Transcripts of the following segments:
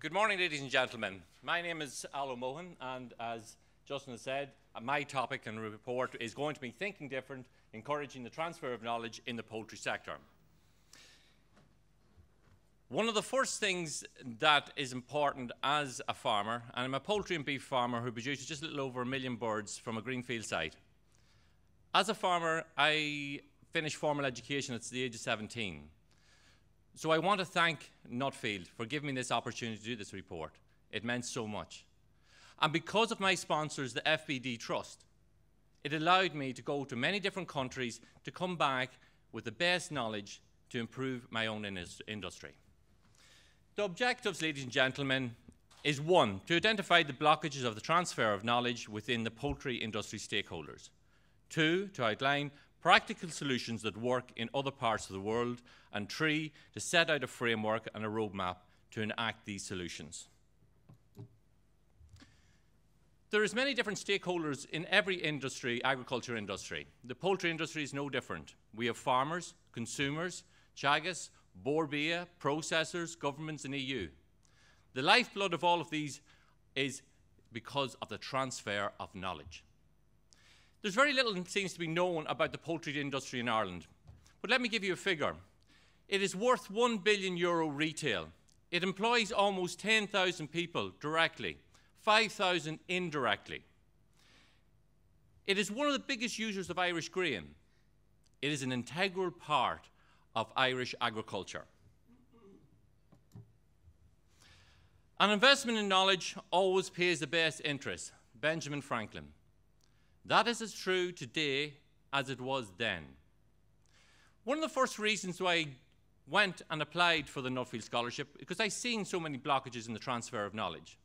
Good morning, ladies and gentlemen. My name is Alo Mohan, and as Justin has said, my topic and report is going to be Thinking Different, Encouraging the Transfer of Knowledge in the Poultry Sector. One of the first things that is important as a farmer, and I'm a poultry and beef farmer who produces just a little over 1 million birds from a greenfield site. As a farmer, I finished formal education at the age of 17. So I want to thank Nuffield for giving me this opportunity to do this report. It meant so much. And because of my sponsors, the FBD Trust, it allowed me to go to many different countries to come back with the best knowledge to improve my own industry. The objectives, ladies and gentlemen, is 1, to identify the blockages of the transfer of knowledge within the poultry industry stakeholders. 2, to outline practical solutions that work in other parts of the world, and 3, to set out a framework and a roadmap to enact these solutions. There is many different stakeholders in every industry, agriculture industry. The poultry industry is no different. We have farmers, consumers, teagasc, Bord Bia, processors, governments and EU. The lifeblood of all of these is because of the transfer of knowledge. There's very little that seems to be known about the poultry industry in Ireland. But let me give you a figure. It is worth €1 billion retail. It employs almost 10,000 people directly, 5,000 indirectly. It is one of the biggest users of Irish grain. It is an integral part of Irish agriculture. An investment in knowledge always pays the best interest. Benjamin Franklin. That is as true today as it was then. One of the first reasons why I went and applied for the Nuffield Scholarship, because I've seen so many blockages in the transfer of knowledge.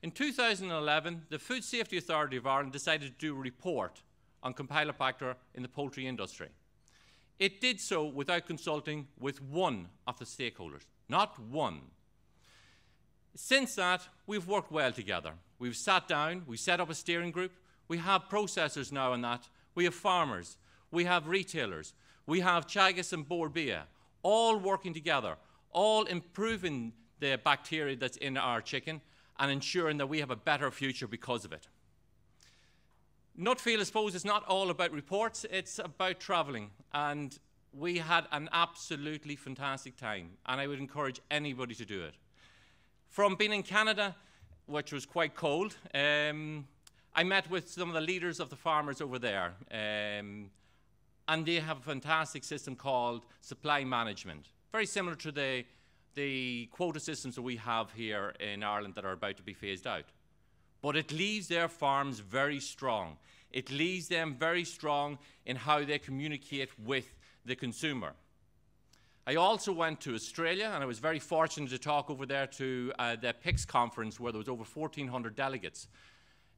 In 2011, the Food Safety Authority of Ireland decided to do a report on Campylobacter in the poultry industry. It did so without consulting with one of the stakeholders, not one. Since that, we've worked well together. We've sat down, we set up a steering group. We have processors now on that. We have farmers. We have retailers. We have teagasc and Bord Bia, all working together, all improving the bacteria that's in our chicken and ensuring that we have a better future because of it. Nuffield, I suppose, is not all about reports. It's about travelling. And we had an absolutely fantastic time. And I would encourage anybody to do it. From being in Canada, which was quite cold, I met with some of the leaders of the farmers over there, and they have a fantastic system called supply management, very similar to the quota systems that we have here in Ireland that are about to be phased out. But it leaves their farms very strong. It leaves them very strong in how they communicate with the consumer. I also went to Australia, and I was very fortunate to talk over there to the PICS conference where there was over 1,400 delegates.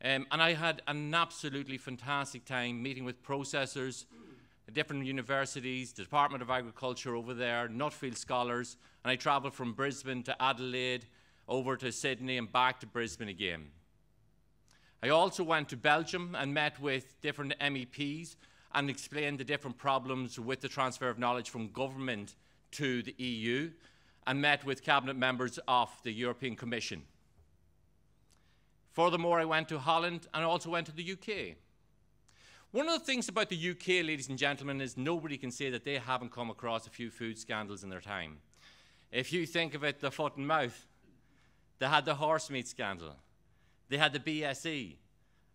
And I had an absolutely fantastic time meeting with processors, different universities, the Department of Agriculture over there, Nuffield scholars, and I travelled from Brisbane to Adelaide, over to Sydney and back to Brisbane again. I also went to Belgium and met with different MEPs and explained the different problems with the transfer of knowledge from government to the EU, and met with cabinet members of the European Commission. Furthermore, I went to Holland and also went to the UK. One of the things about the UK, ladies and gentlemen, is nobody can say that they haven't come across a few food scandals in their time. If you think of it, the foot and mouth, they had the horse meat scandal, they had the BSE,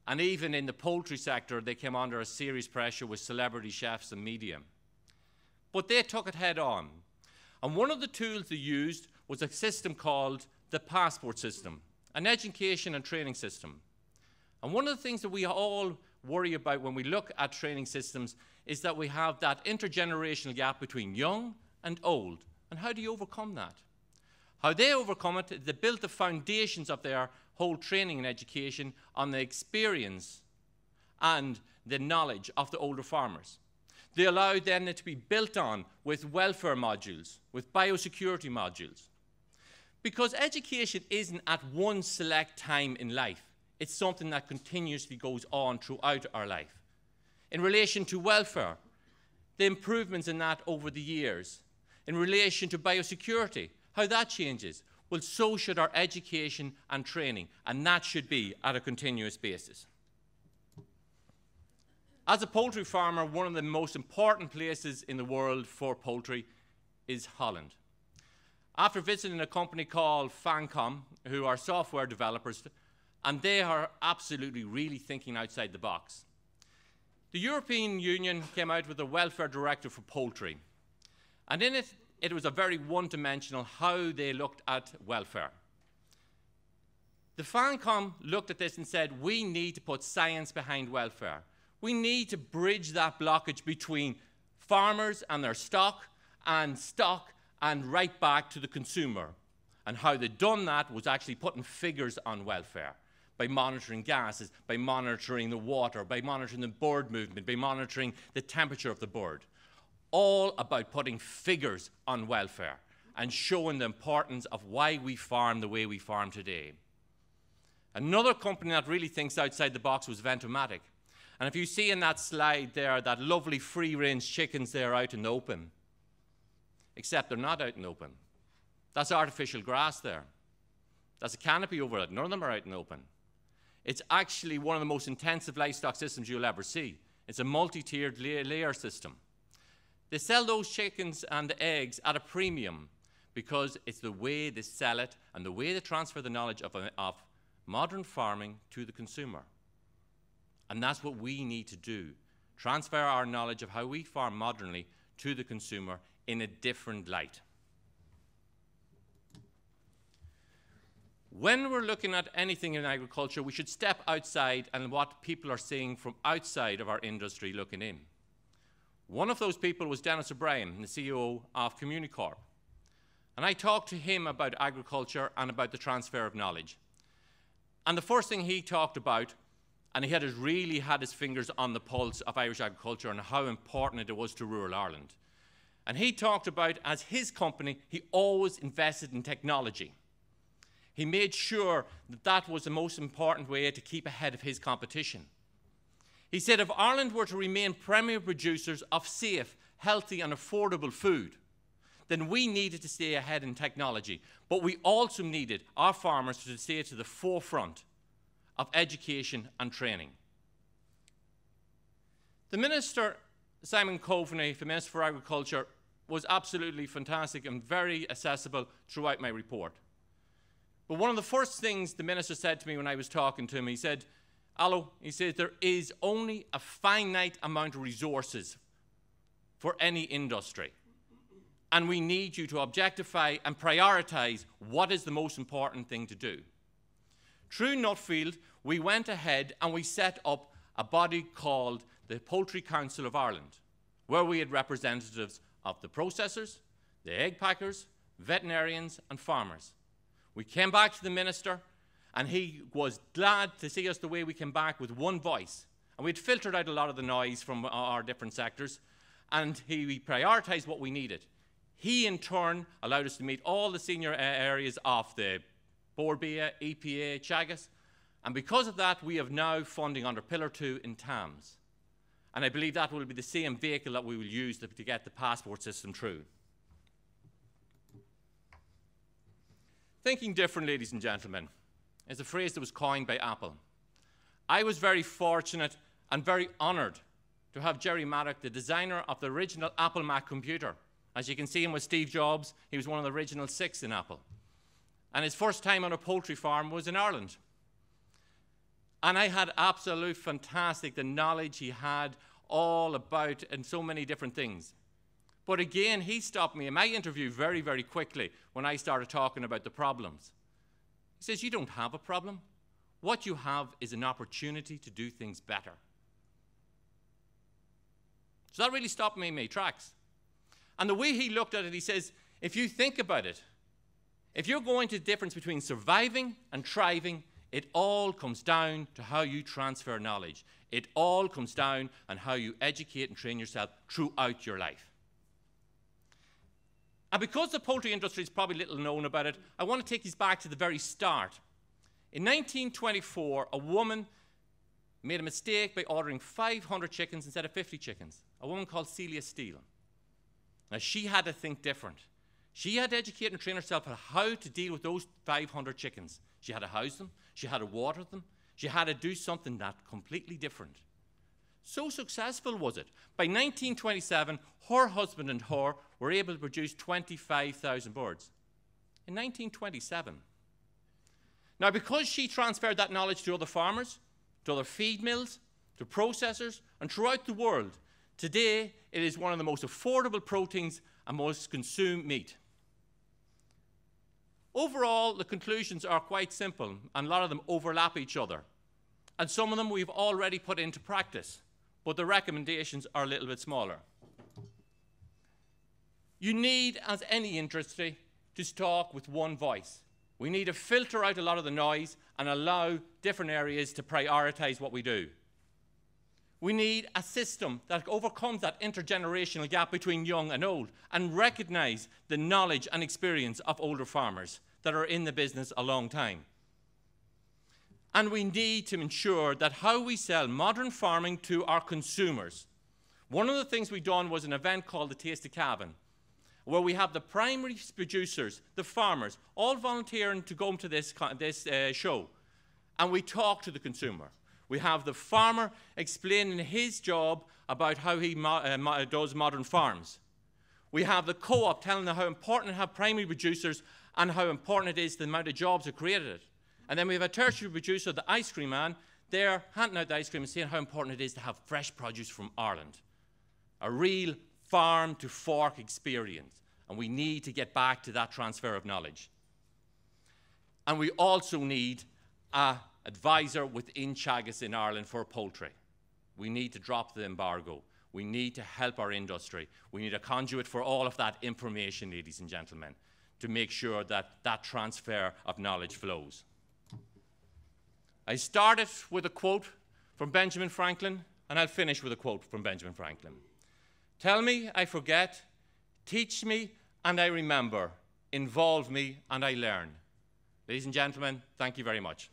and even in the poultry sector, they came under a serious pressure with celebrity chefs and media. But they took it head on. And one of the tools they used was a system called the passport system, an education and training system. And one of the things that we all worry about when we look at training systems is that we have that intergenerational gap between young and old. And how do you overcome that? How they overcome it, they built the foundations of their whole training and education on the experience and the knowledge of the older farmers. They allowed then it to be built on with welfare modules, with biosecurity modules. Because education isn't at one select time in life. It's something that continuously goes on throughout our life. In relation to welfare, the improvements in that over the years. In relation to biosecurity, how that changes. Well, so should our education and training, and that should be at a continuous basis. As a poultry farmer, one of the most important places in the world for poultry is Holland. After visiting a company called Fancom, who are software developers, and they are absolutely really thinking outside the box. The European Union came out with a welfare directive for poultry, and in it, it was a very one-dimensional how they looked at welfare. The Fancom looked at this and said, we need to put science behind welfare. We need to bridge that blockage between farmers and their stock and right back to the consumer. And how they'd done that was actually putting figures on welfare by monitoring gases, by monitoring the water, by monitoring the bird movement, by monitoring the temperature of the bird. All about putting figures on welfare and showing the importance of why we farm the way we farm today. Another company that really thinks outside the box was Ventomatic. And if you see in that slide there, that lovely free-range chickens there out in the open, except they're not out in the open. That's artificial grass there. That's a canopy over it. None of them are out in the open. It's actually one of the most intensive livestock systems you'll ever see. It's a multi-tiered layer system. They sell those chickens and the eggs at a premium because it's the way they sell it and the way they transfer the knowledge of modern farming to the consumer. And that's what we need to do. Transfer our knowledge of how we farm modernly to the consumer in a different light. When we're looking at anything in agriculture, we should step outside and what people are seeing from outside of our industry looking in. One of those people was Dennis O'Brien, the CEO of Communicorp. And I talked to him about agriculture and about the transfer of knowledge. And the first thing he talked about, and he really had his fingers on the pulse of Irish agriculture and how important it was to rural Ireland. And he talked about, as his company, he always invested in technology. He made sure that that was the most important way to keep ahead of his competition. He said if Ireland were to remain premier producers of safe, healthy and affordable food, then we needed to stay ahead in technology. But we also needed our farmers to stay to the forefront of education and training. The Minister, Simon Coveney, the Minister for Agriculture, was absolutely fantastic and very accessible throughout my report. But one of the first things the Minister said to me when I was talking to him, he said, Alo, he said, there is only a finite amount of resources for any industry. And we need you to objectify and prioritise what is the most important thing to do. Through Nuffield, we went ahead and we set up a body called the Poultry Council of Ireland, where we had representatives of the processors, the egg packers, veterinarians and farmers. We came back to the Minister and he was glad to see us the way we came back with one voice. And we'd filtered out a lot of the noise from our different sectors and he prioritised what we needed. He in turn allowed us to meet all the senior areas of the Borbia, EPA, Chagas, and because of that we have now funding under Pillar 2 in TAMS. And I believe that will be the same vehicle that we will use to get the passport system through. Thinking different, ladies and gentlemen, is a phrase that was coined by Apple. I was very fortunate and very honoured to have Jerry Maddock, the designer of the original Apple Mac computer. As you can see him with Steve Jobs, he was one of the original 6 in Apple. And his first time on a poultry farm was in Ireland. And I had absolute fantastic, the knowledge he had all about and so many different things. But again, he stopped me in my interview very, very quickly when I started talking about the problems. He says, you don't have a problem. What you have is an opportunity to do things better. So that really stopped me in my tracks. And the way he looked at it, he says, if you think about it, if you're going to the difference between surviving and thriving, it all comes down to how you transfer knowledge. It all comes down on how you educate and train yourself throughout your life. And because the poultry industry is probably little known about it, I want to take you back to the very start. In 1924, a woman made a mistake by ordering 500 chickens instead of 50 chickens. A woman called Celia Steele. Now, she had to think different. She had to educate and train herself on how to deal with those 500 chickens. She had to house them, she had to water them, she had to do something that completely different. So successful was it. By 1927, her husband and her were able to produce 25,000 birds. In 1927. Now, because she transferred that knowledge to other farmers, to other feed mills, to processors, and throughout the world, today it is one of the most affordable proteins and most consumed meat. Overall, the conclusions are quite simple, and a lot of them overlap each other. And some of them we've already put into practice, but the recommendations are a little bit smaller. You need, as any industry, to talk with one voice. We need to filter out a lot of the noise and allow different areas to prioritize what we do. We need a system that overcomes that intergenerational gap between young and old and recognize the knowledge and experience of older farmers that are in the business a long time. And we need to ensure that how we sell modern farming to our consumers. One of the things we've done was an event called the Taste of Cavan, where we have the primary producers, the farmers, all volunteering to go to this show. And we talk to the consumer. We have the farmer explaining his job about how he does modern farms. We have the co-op telling them how important to have primary producers and how important it is the amount of jobs that created it. And then we have a tertiary producer, the ice cream man, there handing out the ice cream and saying how important it is to have fresh produce from Ireland. A real farm to fork experience. And we need to get back to that transfer of knowledge. And we also need an advisor within Teagasc in Ireland for poultry. We need to drop the embargo. We need to help our industry. We need a conduit for all of that information, ladies and gentlemen, to make sure that that transfer of knowledge flows. I started with a quote from Benjamin Franklin, and I'll finish with a quote from Benjamin Franklin. Tell me, I forget. Teach me, and I remember. Involve me, and I learn. Ladies and gentlemen, thank you very much.